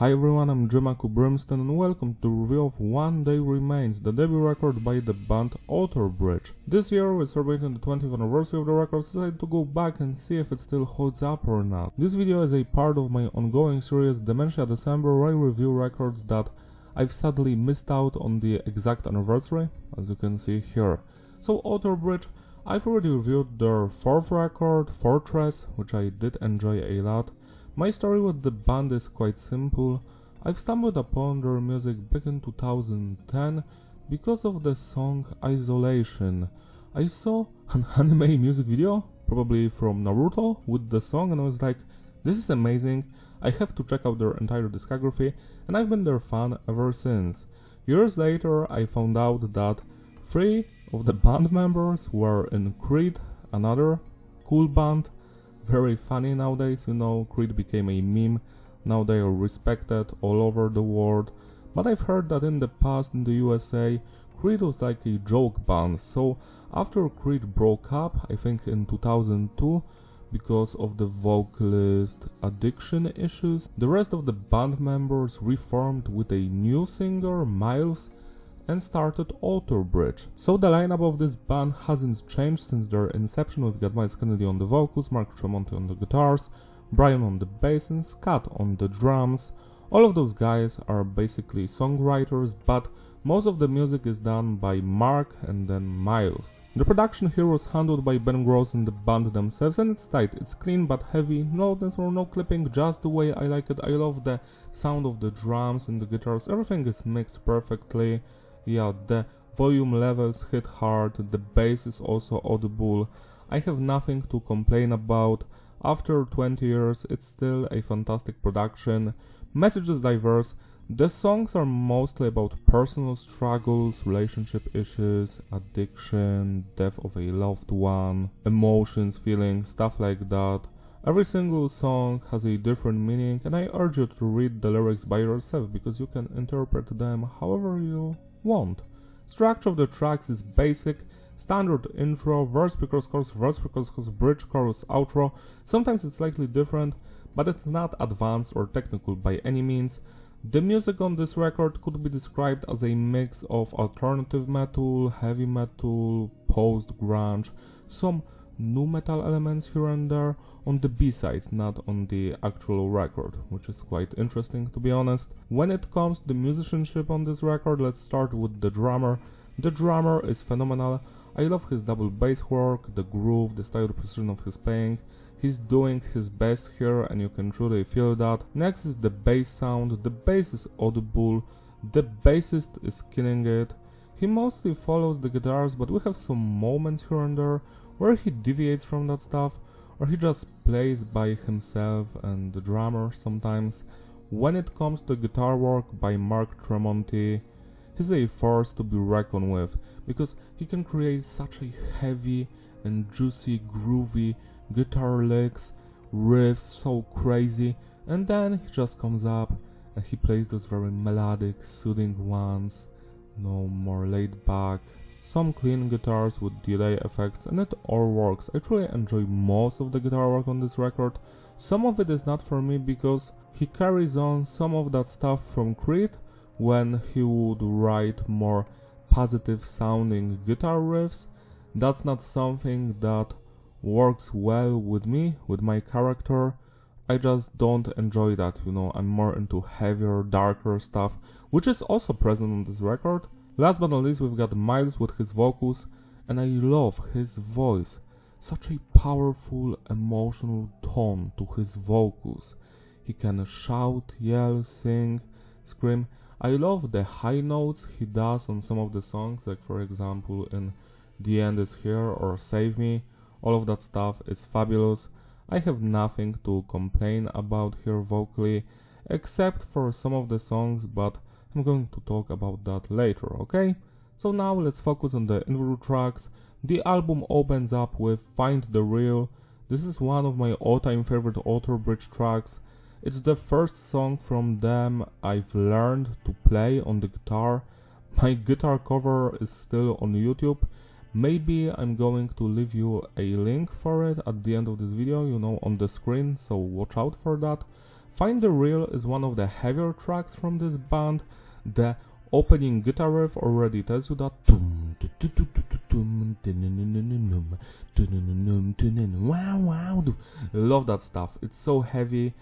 Hi everyone, I'm Jimaku Brimstone and welcome to the review of One Day Remains, the debut record by the band Bridge. This year we're celebrating the 20th anniversary of the record, so I decided to go back and see if it still holds up or not. This video is a part of my ongoing series Dementia December, where I review records that I've sadly missed out on the exact anniversary, as you can see here. So Bridge, I've already reviewed their fourth record, Fortress, which I did enjoy a lot. My story with the band is quite simple. I've stumbled upon their music back in 2010 because of the song Isolation. I saw an anime music video, probably from Naruto, with the song, and I was like, this is amazing, I have to check out their entire discography, and I've been their fan ever since. Years later, I found out that 3 of the band members were in Creed, another cool band. Very funny nowadays, you know, Creed became a meme, now they are respected all over the world, but I've heard that in the past in the USA, Creed was like a joke band, so after Creed broke up, I think in 2002, because of the vocalist addiction issues, the rest of the band members reformed with a new singer, Miles, and started Bridge. So the lineup of this band hasn't changed since their inception. We've got Miles Kennedy on the vocals, Mark Tremonti on the guitars, Brian on the bass and Scott on the drums. All of those guys are basically songwriters, but most of the music is done by Mark and then Miles. The production here was handled by Ben Gross and the band themselves, and it's tight, it's clean but heavy, no loudness or no clipping, just the way I like it. I love the sound of the drums and the guitars, everything is mixed perfectly. Yeah, the volume levels hit hard, the bass is also audible. I have nothing to complain about. After 20 years, it's still a fantastic production. Message is diverse. The songs are mostly about personal struggles, relationship issues, addiction, death of a loved one, emotions, feelings, stuff like that. Every single song has a different meaning, and I urge you to read the lyrics by yourself because you can interpret them however you want. Structure of the tracks is basic, standard intro, verse pre-chorus chorus, verse pre-chorus chorus, bridge chorus, outro. Sometimes it's slightly different, but it's not advanced or technical by any means. The music on this record could be described as a mix of alternative metal, heavy metal, post-grunge, some nu metal elements here and there on the B-sides, not on the actual record, which is quite interesting to be honest. When it comes to the musicianship on this record, let's start with the drummer. The drummer is phenomenal. I love his double bass work, the groove, the style, the precision of his playing. He's doing his best here and you can truly feel that. Next is the bass sound. The bass is audible, the bassist is killing it. He mostly follows the guitars, but we have some moments here and there where he deviates from that stuff, or he just plays by himself and the drummer sometimes. When it comes to guitar work by Mark Tremonti, he's a force to be reckoned with, because he can create such a heavy and juicy, groovy guitar licks, riffs so crazy, and then he just comes up and he plays those very melodic, soothing ones, more laid back. Some clean guitars with delay effects, and it all works. I truly enjoy most of the guitar work on this record. Some of it is not for me because he carries on some of that stuff from Creed when he would write more positive sounding guitar riffs. That's not something that works well with me, with my character. I just don't enjoy that, I'm more into heavier, darker stuff, which is also present on this record. Last but not least, we've got Miles with his vocals, and I love his voice. Such a powerful, emotional tone to his vocals. He can shout, yell, sing, scream. I love the high notes he does on some of the songs, like for example in The End Is Here or Save Me. All of that stuff is fabulous. I have nothing to complain about here vocally, except for some of the songs, but I'm going to talk about that later, okay? So now let's focus on the intro tracks. The album opens up with Find the Real. This is one of my all-time favorite Bridge tracks. It's the first song from them I've learned to play on the guitar. My guitar cover is still on YouTube. Maybe I'm going to leave you a link for it at the end of this video, on the screen, so watch out for that. Find the Real is one of the heavier tracks from this band. The opening guitar riff already tells you that. Love that stuff. It's so heavy.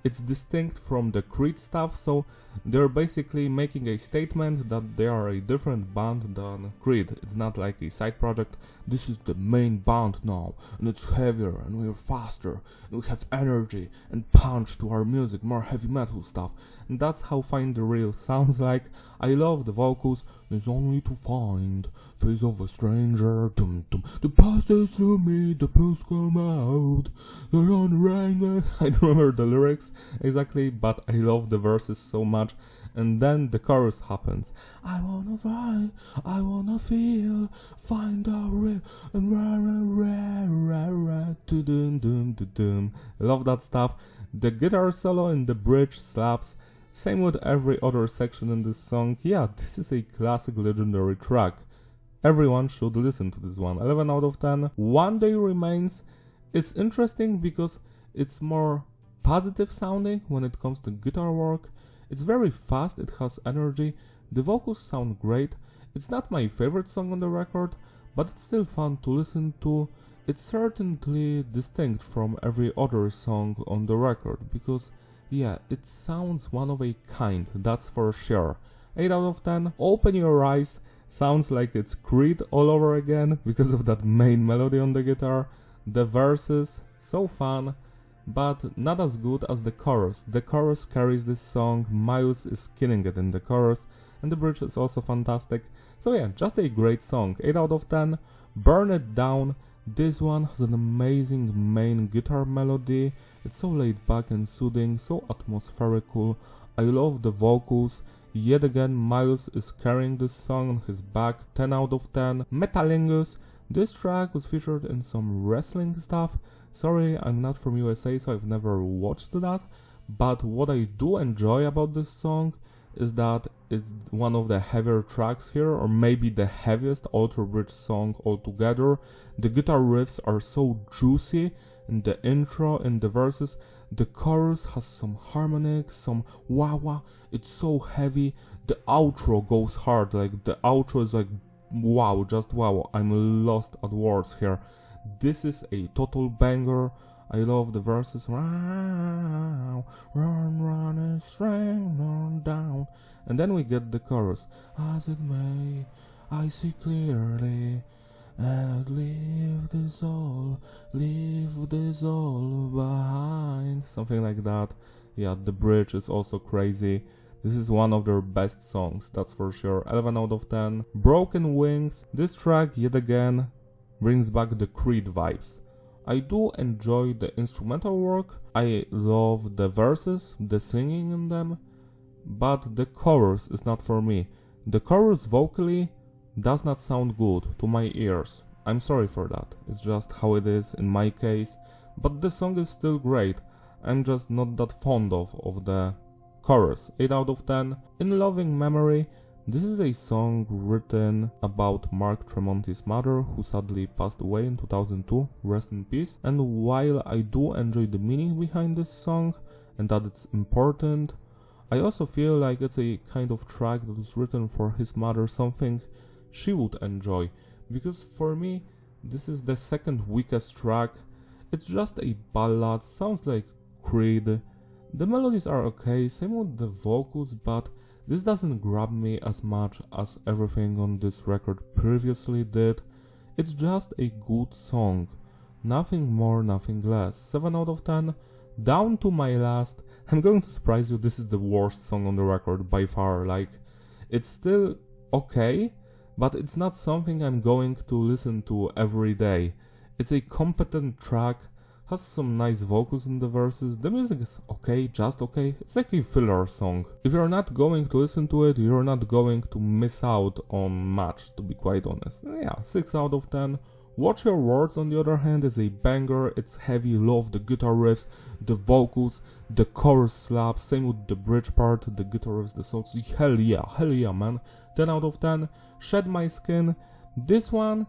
It's distinct from the Creed stuff, so they're basically making a statement that they are a different band than Creed. It's not like a side project. This is the main band now, and it's heavier, and we're faster, and we have energy and punch to our music, more heavy metal stuff. And that's how Find the Real sounds like. I love the vocals. There's only to find face of a stranger. Dum dum. The passes through me, the pills come out. They're on the rain. I don't remember the lyrics exactly, but I love the verses so much. And then the chorus happens. I wanna find, I wanna feel, find the real, and dum. Love that stuff. The guitar solo in the bridge slaps. Same with every other section in this song. Yeah, this is a classic legendary track. Everyone should listen to this one. 11 out of 10. One Day Remains is interesting because it's more positive sounding when it comes to guitar work. It's very fast, it has energy, the vocals sound great. It's not my favorite song on the record, but it's still fun to listen to. It's certainly distinct from every other song on the record because yeah, it sounds one of a kind, that's for sure. 8 out of 10. Open Your Eyes sounds like it's Creed all over again because of that main melody on the guitar. The verses, so fun, but not as good as the chorus. The chorus carries this song, Miles is killing it in the chorus, and the bridge is also fantastic. So yeah, just a great song. 8 out of 10. Burn It Down. This one has an amazing main guitar melody. It's so laid back and soothing, so atmospherical. I love the vocals. Yet again, Miles is carrying this song on his back. 10 out of 10. Metalingus. This track was featured in some wrestling stuff. Sorry, I'm not from USA, so I've never watched that. But what I do enjoy about this song is that it's one of the heavier tracks here, or maybe the heaviest Alter Bridge song altogether. The guitar riffs are so juicy in the intro, in the verses. The chorus has some harmonics, some wah-wah. It's so heavy. The outro goes hard, like the outro is like wow, just wow. I'm lost at words here. This is a total banger. I love the verses. Run, and straight on down. And then we get the chorus. As it may, I see clearly, and leave this all behind. Something like that. Yeah, the bridge is also crazy. This is one of their best songs, that's for sure. 11 out of 10. Broken Wings. This track, yet again, brings back the Creed vibes. I do enjoy the instrumental work. I love the verses, the singing in them, but the chorus is not for me. The chorus vocally does not sound good to my ears. I'm sorry for that. It's just how it is in my case, but the song is still great. I'm just not that fond of the chorus. 8 out of 10. In Loving Memory. This is a song written about Mark Tremonti's mother, who sadly passed away in 2002, rest in peace. And while I do enjoy the meaning behind this song and that it's important, I also feel like it's a kind of track that was written for his mother, something she would enjoy. Because for me, this is the second weakest track. It's just a ballad, sounds like Creed. The melodies are okay, same with the vocals, but this doesn't grab me as much as everything on this record previously did. It's just a good song. Nothing more, nothing less. 7 out of 10. Down to My Last. I'm going to surprise you, this is the worst song on the record by far. Like, it's still okay, but it's not something I'm going to listen to every day. It's a competent track. Has some nice vocals in the verses, the music is okay, just okay, it's like a filler song. If you're not going to listen to it, you're not going to miss out on much, to be quite honest. Yeah, 6 out of 10. Watch Your Words, on the other hand, is a banger. It's heavy, love the guitar riffs, the vocals, the chorus slaps, same with the bridge part, the guitar riffs, the songs, hell yeah man. 10 out of 10. Shed My Skin. This one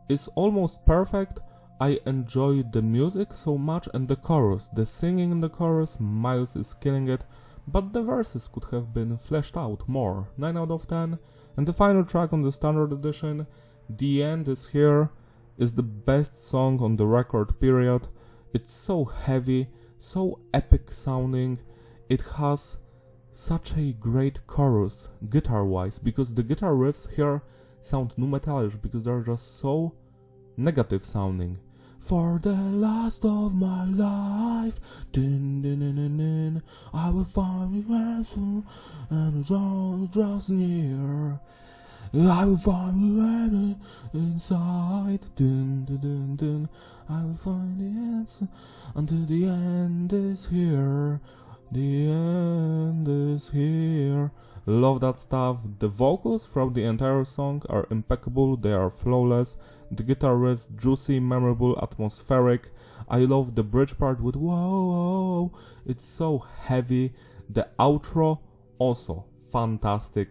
is almost perfect. I enjoy the music so much and the chorus. The singing in the chorus, Miles is killing it, but the verses could have been fleshed out more. 9 out of 10. And the final track on the standard edition, The End Is Here, is the best song on the record, period. It's so heavy, so epic sounding. It has such a great chorus, guitar-wise, because the guitar riffs here sound nu metallic because they're just so negative sounding. For the last of my life, din, din, din, din, din, I will find the answer, and the dawn draws near. I will find the answer inside, din, din, din, din. I will find the answer until the end is here. The end is here. Love that stuff. The vocals throughout the entire song are impeccable, they are flawless. The guitar riffs juicy, memorable, atmospheric. I love the bridge part with whoa, it's so heavy. The outro also fantastic.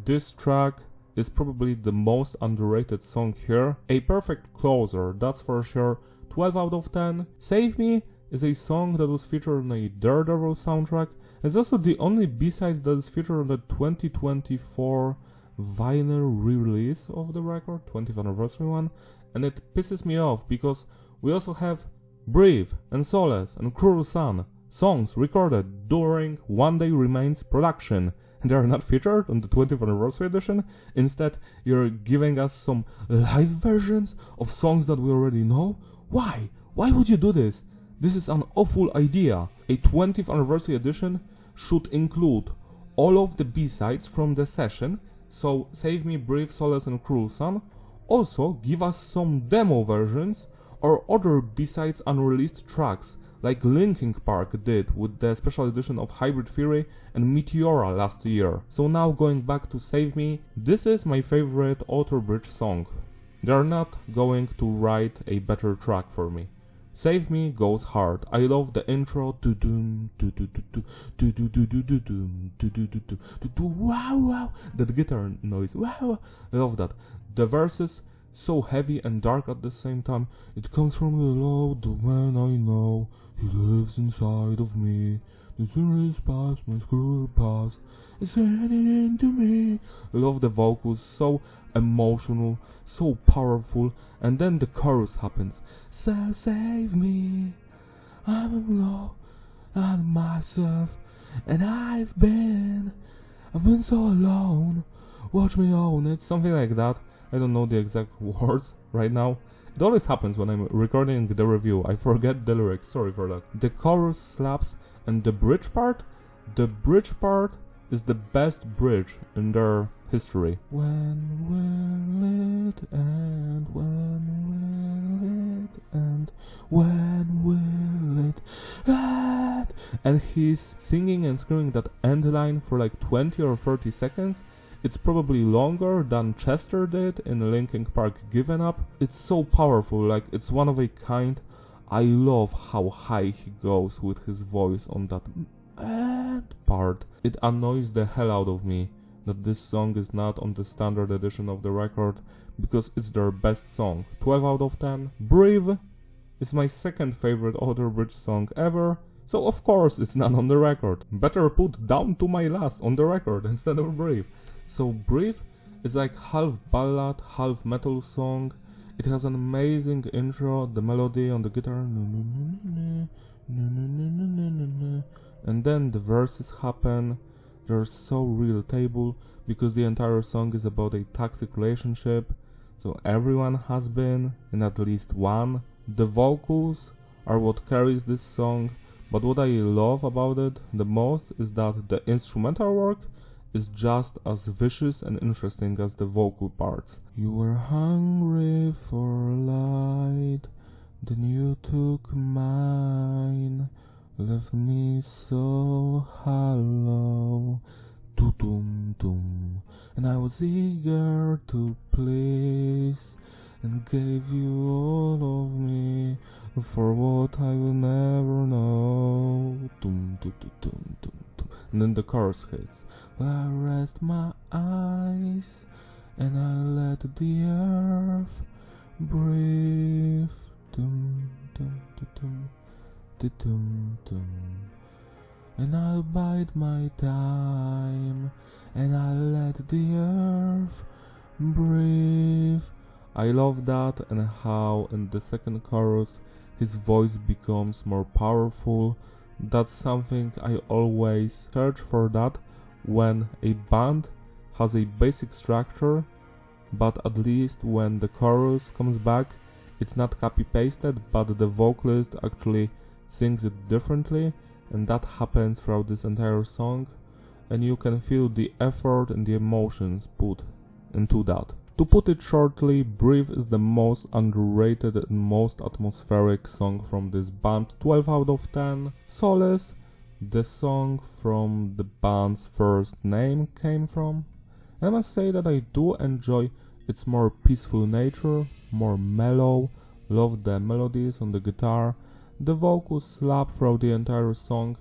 This track is probably the most underrated song here. A perfect closer, that's for sure. 12 out of 10. Save Me is a song that was featured on a Daredevil soundtrack. It's also the only B-side that is featured on the 2024 vinyl re-release of the record, 20th anniversary one, and it pisses me off because we also have Breathe and Solace and Cruel Sun, songs recorded during One Day Remains production, and they are not featured on the 20th anniversary edition. Instead, you're giving us some live versions of songs that we already know. Why? Why would you do this? This is an awful idea. A 20th anniversary edition should include all of the B-sides from the session, so Save Me, Breathe, Solace and Cruel Sun. Also, give us some demo versions or other B-sides unreleased tracks, like Linkin Park did with the special edition of Hybrid Theory and Meteora last year. So now going back to Save Me, this is my favorite Alter Bridge song. They are not going to write a better track for me. Save Me goes hard. I love the intro. Wow, that guitar noise. Wow, I love that. The verses so heavy and dark at the same time. It comes from the Lord, the man I know. He lives inside of me. The series past, my school past. It's heading into me. I love the vocals, so emotional, so powerful, and then the chorus happens. So save me, I'm low on myself, and I've been so alone. Watch me own it, something like that. I don't know the exact words right now. It always happens when I'm recording the review. I forget the lyrics, sorry for that. The chorus slaps, and the bridge part is the best bridge in their history. When will it end? When will it end? When will it end? And he's singing and screaming that end line for like 20 or 30 seconds. It's probably longer than Chester did in Linkin Park Given Up. It's so powerful, like it's one of a kind. I love how high he goes with his voice on that part. It annoys the hell out of me that this song is not on the standard edition of the record, because it's their best song. 12 out of 10. Breathe is my second favorite Alter Bridge song ever, so of course it's not on the record. Better put Down to My Last on the record instead of Breathe. So Breathe is like half ballad, half metal song. It has an amazing intro, the melody on the guitar, and then the verses happen. They're so relatable because the entire song is about a toxic relationship, so everyone has been in at least one. The vocals are what carries this song, but what I love about it the most is that the instrumental work is just as vicious and interesting as the vocal parts. You were hungry for light, then you took mine, left me so hollow, doo-dum-dum, and I was eager to please, and gave you all of me, for what I will never know, dum-dum-dum-dum-dum. And then the chorus hits. Well, I rest my eyes and I let the earth breathe. Dum, dum, dum, dum, dum, dum. And I'll bide my time, and I'll let the earth breathe. I love that, and how in the second chorus his voice becomes more powerful. That's something I always search for, that when a band has a basic structure, but at least when the chorus comes back, it's not copy-pasted, but the vocalist actually sings it differently, and that happens throughout this entire song, and you can feel the effort and the emotions put into that. To put it shortly, Breathe is the most underrated and most atmospheric song from this band, 12 out of 10. Solace, the song from the band's first name came from. I must say that I do enjoy its more peaceful nature, more mellow, love the melodies on the guitar, the vocals slap throughout the entire song.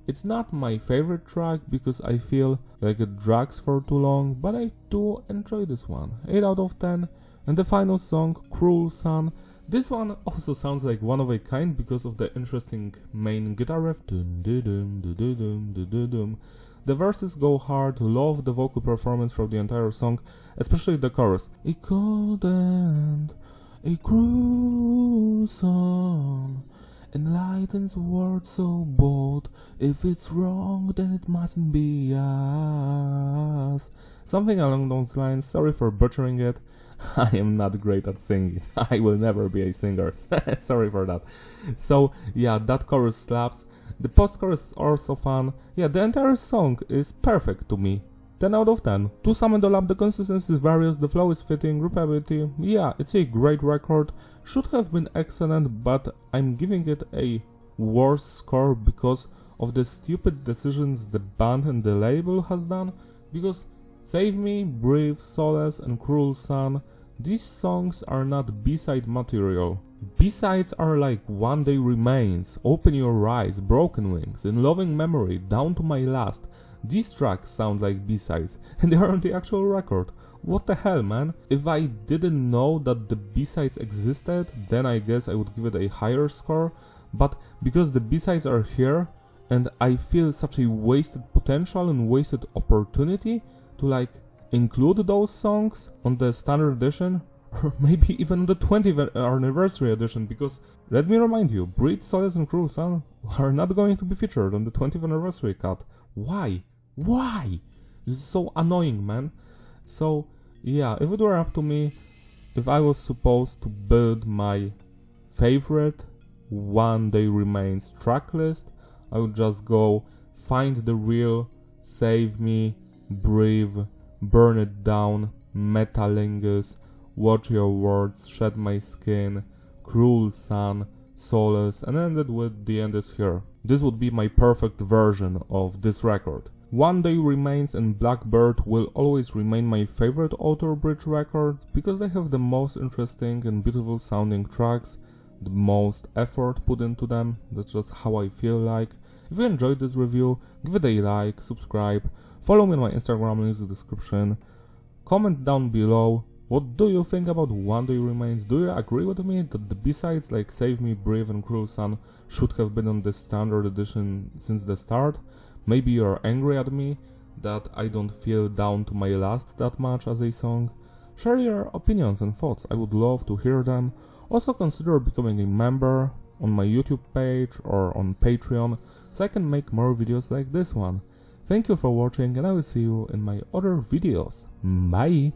It's not my favorite track because I feel like it drags for too long, but I do enjoy this one. 8 out of 10. And the final song, Cruel Sun. This one also sounds like one of a kind because of the interesting main guitar riff. Dun, dun, dun, dun, dun, dun, dun, dun. The verses go hard, love the vocal performance throughout the entire song, especially the chorus. A cold and a cruel sun enlightens words so bold. If it's wrong, then it mustn't be us. Something along those lines. Sorry for butchering it. I am not great at singing. I will never be a singer. Sorry for that. So yeah, that chorus slaps. The post-chorus is also fun. Yeah, the entire song is perfect to me. 10 out of 10. To sum it all up, the consistency is various, the flow is fitting, repeatability. Yeah, it's a great record. Should have been excellent, but I'm giving it a worse score because of the stupid decisions the band and the label has done. Because Save Me, Breathe, Solace and Cruel Sun, these songs are not B-side material. B-sides are like One Day Remains, Open Your Eyes, Broken Wings, In Loving Memory, Down to My Last. These tracks sound like B-sides, and they are on the actual record. What the hell, man? If I didn't know that the B-sides existed, then I guess I would give it a higher score, but because the B-sides are here, and I feel such a wasted potential and wasted opportunity to like include those songs on the standard edition, or maybe even on the 20th anniversary edition, because let me remind you, Breathe, Solace and Cruel Sun are not going to be featured on the 20th anniversary cut. Why? Why? This is so annoying, man. So yeah, if it were up to me, if I was supposed to build my favorite One Day Remains track list, I would just go Find the Real, Save Me, Breathe, Burn It Down, Metalingus, Watch Your Words, Shed My Skin, Cruel Sun, Solace, and ended with The End Is Here. This would be my perfect version of this record. One Day Remains and Blackbird will always remain my favorite Outer Bridge records because they have the most interesting and beautiful sounding tracks, the most effort put into them. That's just how I feel like. If you enjoyed this review, give it a like, subscribe, follow me on my Instagram, link in the description, comment down below. What do you think about One Day Remains? Do you agree with me that the B-sides like Save Me, Breathe and Cruel Sun should have been on the standard edition since the start? Maybe you're angry at me that I don't feel Down to My Last that much as a song. Share your opinions and thoughts, I would love to hear them. Also consider becoming a member on my YouTube page or on Patreon so I can make more videos like this one. Thank you for watching and I will see you in my other videos. Bye!